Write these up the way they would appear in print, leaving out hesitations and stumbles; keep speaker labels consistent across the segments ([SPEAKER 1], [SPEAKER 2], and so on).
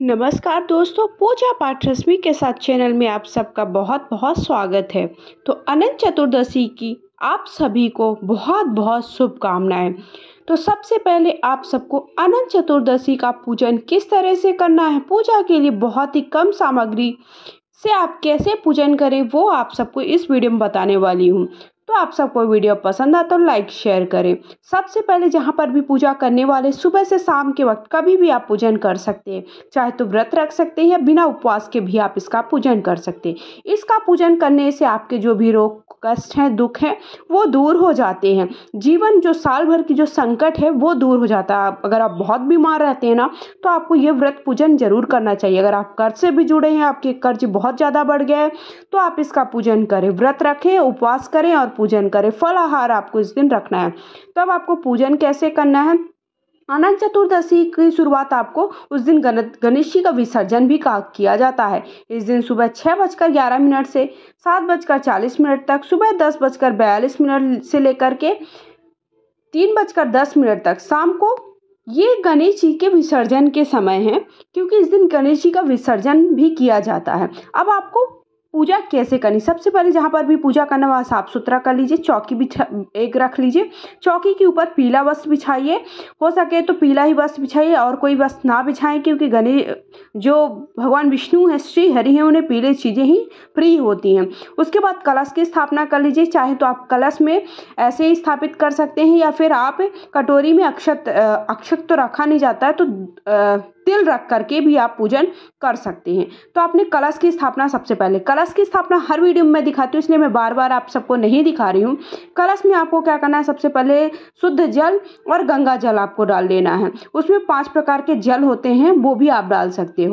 [SPEAKER 1] नमस्कार दोस्तों, पूजा पाठ रश्मि के साथ चैनल में आप सबका बहुत बहुत स्वागत है। तो अनंत चतुर्दशी की आप सभी को बहुत बहुत शुभकामनाएं। तो सबसे पहले आप सबको अनंत चतुर्दशी का पूजन किस तरह से करना है, पूजा के लिए बहुत ही कम सामग्री से आप कैसे पूजन करें, वो आप सबको इस वीडियो में बताने वाली हूँ। तो आप सबको वीडियो पसंद आता तो लाइक शेयर करें। सबसे पहले जहाँ पर भी पूजा करने वाले सुबह से शाम के वक्त कभी भी आप पूजन कर सकते हैं, चाहे तो व्रत रख सकते हैं या बिना उपवास के भी आप इसका पूजन कर सकते हैं। इसका पूजन करने से आपके जो भी रोग कष्ट हैं, दुख हैं, वो दूर हो जाते हैं। जीवन जो साल भर की जो संकट है वो दूर हो जाता है। अगर आप बहुत बीमार रहते हैं ना, तो आपको ये व्रत पूजन जरूर करना चाहिए। अगर आप कर्ज से भी जुड़े हैं, आपके कर्ज बहुत ज़्यादा बढ़ गया है, तो आप इसका पूजन करें, व्रत रखें, उपवास करें और पूजन करें। फलाहार आपको इस दिन रखना है। तो अब आपको पूजन कैसे करना है। अनंत चतुर्दशी की शुरुआत आपको उस दिन गणेश जी का विसर्जन भी किया जाता है। इस दिन सुबह 6:11 से 7:40 तक, सुबह 10:42 से लेकर के 3:10 तक शाम को ये गणेश जी के विसर्जन के समय है, क्योंकि इस दिन गणेश जी का विसर्जन भी किया जाता है। अब आपको पूजा कैसे करनी, सबसे पहले जहाँ पर भी पूजा करना वहाँ साफ सुथरा कर लीजिए। चौकी भी एक रख लीजिए। चौकी के ऊपर पीला वस्त्र बिछाइए, हो सके तो पीला ही वस्त्र बिछाइए और कोई वस्त्र ना बिछाएं, क्योंकि गणेश जो भगवान विष्णु है, श्री हरि हैं, उन्हें पीले चीज़ें ही प्रिय होती हैं। उसके बाद कलश की स्थापना कर लीजिए। चाहे तो आप कलश में ऐसे ही स्थापित कर सकते हैं, या फिर आप कटोरी में अक्षत तो रखा नहीं जाता है, तो तिल रख करके भी आप पूजन कर सकते हैं। तो आपने कलश की स्थापना, सबसे पहले कलश की स्थापना हर वीडियो में मैं दिखाती हूँ, इसलिए मैं बार बार आप सबको नहीं दिखा रही हूँ। कलश में आपको क्या करना है, सबसे पहले शुद्ध जल और गंगा जल आपको डाल लेना है। उसमें 5 प्रकार के जल होते हैं, वो भी आप डाल सकते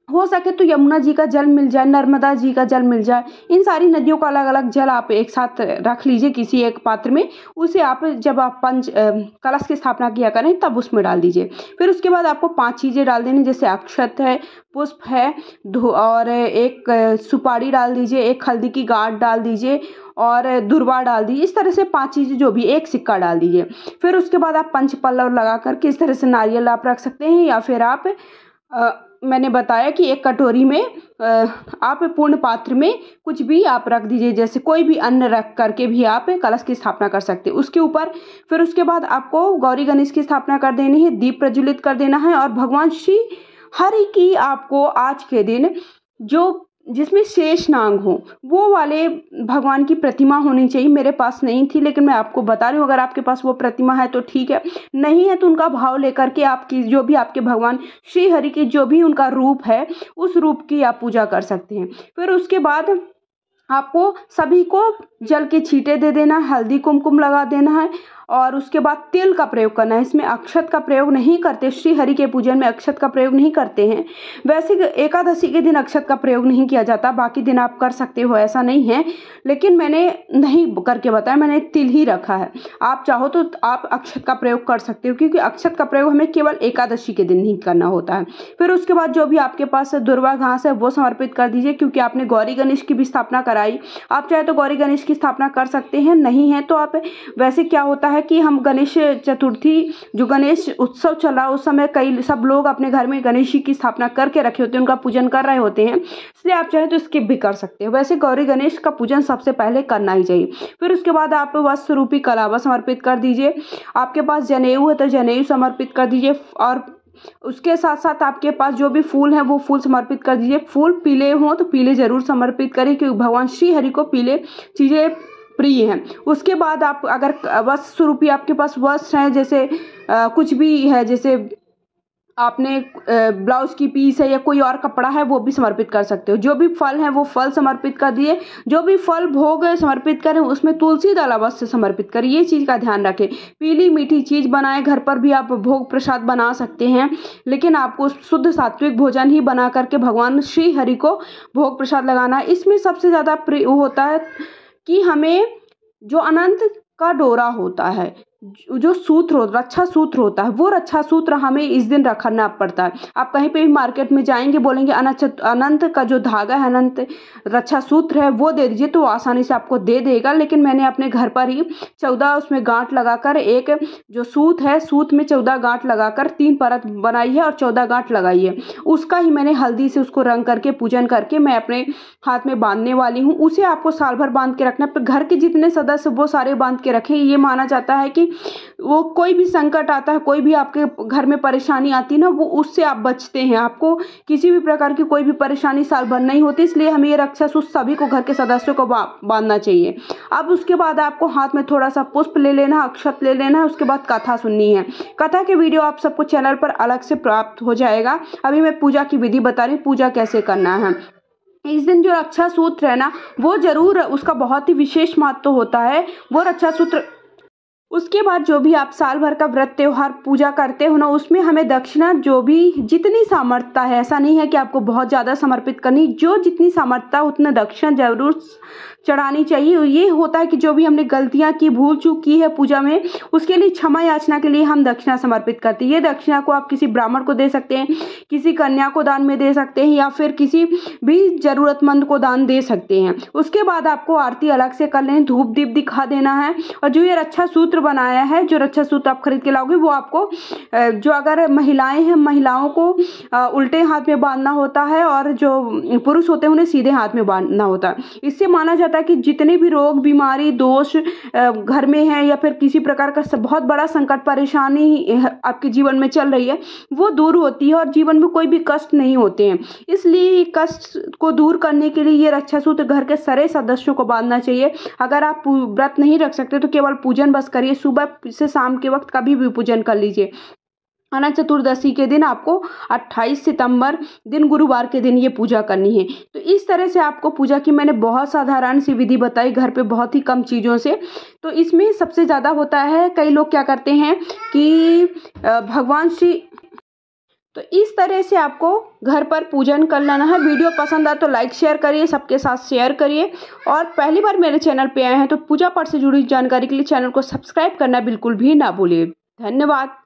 [SPEAKER 1] हो सके तो यमुना जी का जल मिल जाए, नर्मदा जी का जल मिल जाए। इन सारी नदियों का अलग अलग जल आप एक साथ रख लीजिए किसी एक पात्र में। उसे आप जब आप कलश की स्थापना किया करें तब उसमें डाल दीजिए। फिर उसके बाद आपको 5 चीज़ें डाल देनी, जैसे अक्षत है, पुष्प है, और एक सुपारी डाल दीजिए, एक हल्दी की गांठ डाल दीजिए और दुर्वा डाल दीजिए। इस तरह से 5 चीज़ें, जो भी एक सिक्का डाल दीजिए। फिर उसके बाद आप पंच पल्लव लगा करके इस तरह से नारियल आप रख सकते हैं, या फिर आप मैंने बताया कि एक कटोरी में आप पूर्ण पात्र में कुछ भी आप रख दीजिए, जैसे कोई भी अन्न रख करके भी आप कलश की स्थापना कर सकते हैं उसके ऊपर। फिर उसके बाद आपको गौरी गणेश की स्थापना कर देनी है, दीप प्रज्वलित कर देना है, और भगवान श्री हरि की आपको आज के दिन जो जिसमें शेष नाग हो वो वाले भगवान की प्रतिमा होनी चाहिए। मेरे पास नहीं थी, लेकिन मैं आपको बता रही हूँ, अगर आपके पास वो प्रतिमा है तो ठीक है, नहीं है तो उनका भाव लेकर के आपकी जो भी आपके भगवान श्री हरि की जो भी उनका रूप है, उस रूप की आप पूजा कर सकते हैं। फिर उसके बाद आपको सभी को जल के छींटे दे देना है, हल्दी कुमकुम लगा देना है, और उसके बाद तिल का प्रयोग करना है। इसमें अक्षत का प्रयोग नहीं करते, श्री हरि के पूजन में अक्षत का प्रयोग नहीं करते हैं। वैसे एकादशी के दिन अक्षत का प्रयोग नहीं किया जाता, बाकी दिन आप कर सकते हो, ऐसा नहीं है, लेकिन मैंने नहीं करके बताया, मैंने तिल ही रखा है। आप चाहो तो आप अक्षत का प्रयोग कर सकते हो, क्योंकि अक्षत का प्रयोग हमें केवल एकादशी के दिन ही करना होता है। फिर उसके बाद जो भी आपके पास दुर्वा घास है वो समर्पित कर दीजिए, क्योंकि आपने गौरी गणेश की भी स्थापना कराई। आप चाहे तो गौरी गणेश की स्थापना कर सकते हैं, नहीं है तो आप, वैसे क्या होता है कि हम गणेश चतुर्थी, जो गणेश उत्सव चल रहा है उस समय सब लोग अपने घर में गणेश जी की स्थापना करके रखे होते हैं, उनका पूजन कर रहे होते हैं, इसलिए आप चाहे तो स्किप भी कर सकते हैं। वैसे गौरी गणेश का पूजन सबसे पहले करना ही चाहिए। फिर उसके बाद आप वस्त्र रूपी कलावा समर्पित कर दीजिए। आपके पास जनेऊ है तो जनेऊ समर्पित कर दीजिए, और उसके साथ साथ आपके पास जो भी फूल है वो फूल समर्पित कर दीजिए। फूल पीले हों तो पीले जरूर समर्पित करें, क्योंकि भगवान श्री हरि को पीले चीज़ें प्रिय हैं। उसके बाद आप अगर वस्त्र रूपी आपके पास वस्त्र है, जैसे कुछ भी है, जैसे आपने ब्लाउज की पीस है या कोई और कपड़ा है, वो भी समर्पित कर सकते हो। जो भी फल है वो फल समर्पित कर दिए। जो भी फल भोग समर्पित करें उसमें तुलसी दल अवश्य समर्पित करें, ये चीज़ का ध्यान रखें। पीली मीठी चीज़ बनाएं, घर पर भी आप भोग प्रसाद बना सकते हैं, लेकिन आपको शुद्ध सात्विक भोजन ही बना करके भगवान श्री हरि को भोग प्रसाद लगाना है। इसमें सबसे ज़्यादा प्रिय होता है कि हमें जो अनंत का डोरा होता है, जो सूत्र रक्षा सूत्र होता है, वो रक्षा सूत्र हमें इस दिन रखना पड़ता है। आप कहीं पे भी मार्केट में जाएंगे, बोलेंगे अनंत का जो धागा है, अनंत रक्षा सूत्र है, वो दे दीजिए, तो आसानी से आपको दे देगा। लेकिन मैंने अपने घर पर ही 14 उसमें गांठ लगाकर, एक जो सूत है, सूत में 14 गांठ लगाकर 3 परत बनाई है और 14 गांठ लगाई है। उसका ही मैंने हल्दी से उसको रंग करके पूजन करके मैं अपने हाथ में बांधने वाली हूँ। उसे आपको साल भर बांध के रखना है। घर के जितने सदस्य वो सारे बांध के रखें। ये माना जाता है कि वो कोई भी संकट आता है, कोई भी आपके घर में परेशानी आती है ना, वो उससे आप बचते हैं। आपको किसी भी प्रकार की कोई भी परेशानी साल भर नहीं होती। इसलिए हमें ये रक्षा सूत्र सभी को, घर के सदस्यों को बांधना चाहिए। अब उसके बाद आपको हाथ में थोड़ा सा पुष्प ले लेना, अक्षत ले लेना है। उसके बाद कथा सुननी है। कथा के वीडियो आप सबको चैनल पर अलग से प्राप्त हो जाएगा। अभी मैं पूजा की विधि बता रही हूँ, पूजा कैसे करना है। इस दिन जो रक्षा सूत्र है ना, वो जरूर, उसका बहुत ही विशेष महत्व होता है वो रक्षा सूत्र। उसके बाद जो भी आप साल भर का व्रत त्योहार पूजा करते हो ना, उसमें हमें दक्षिणा जो भी जितनी सामर्थ्यता है, ऐसा नहीं है कि आपको बहुत ज़्यादा समर्पित करनी, जो जितनी सामर्थ्यता उतना दक्षिणा जरूर चढ़ानी चाहिए। ये होता है कि जो भी हमने गलतियां की, भूल चूक की है पूजा में, उसके लिए क्षमा याचना के लिए हम दक्षिणा समर्पित करते हैं। ये दक्षिणा को आप किसी ब्राह्मण को दे सकते हैं, किसी कन्या को दान में दे सकते हैं, या फिर किसी भी जरूरतमंद को दान दे सकते हैं। उसके बाद आपको आरती अलग से कर लें, धूप दीप दिखा देना है। और जो ये रक्षा सूत्र बनाया है, जो रक्षा सूत्र आप खरीद के लाओगे, वो आपको जो अगर महिलाएं हैं, महिलाओं को उल्टे हाथ में बांधना होता है, और जो पुरुष होते हैं उन्हें सीधे हाथ में बांधना होता है। इससे माना जाता है कि जितने भी रोग, बीमारी, दोष घर में है, या फिर किसी प्रकार का बहुत बड़ा संकट, परेशानी आपके जीवन में चल रही है, वो दूर होती है और जीवन में कोई भी कष्ट नहीं होते हैं। इसलिए कष्ट को दूर करने के लिए ये रक्षा सूत्र घर के सारे सदस्यों को बांधना चाहिए। अगर आप व्रत नहीं रख सकते तो केवल पूजन बस करिए। सुबह से शाम के वक्त कभी भी पूजन कर लीजिए। अनंत चतुर्दशी के दिन आपको 28 सितंबर दिन गुरुवार के दिन ये पूजा करनी है। तो इस तरह से आपको पूजा की मैंने बहुत साधारण सी विधि बताई, घर पे बहुत ही कम चीज़ों से। तो इसमें सबसे ज़्यादा होता है, कई लोग क्या करते हैं कि भगवान श्री, तो इस तरह से आपको घर पर पूजन कर लेना है। वीडियो पसंद आए तो लाइक शेयर करिए, सबके साथ शेयर करिए। और पहली बार मेरे चैनल पे आए हैं तो पूजा पाठ से जुड़ी जानकारी के लिए चैनल को सब्सक्राइब करना बिल्कुल भी ना भूलिए। धन्यवाद।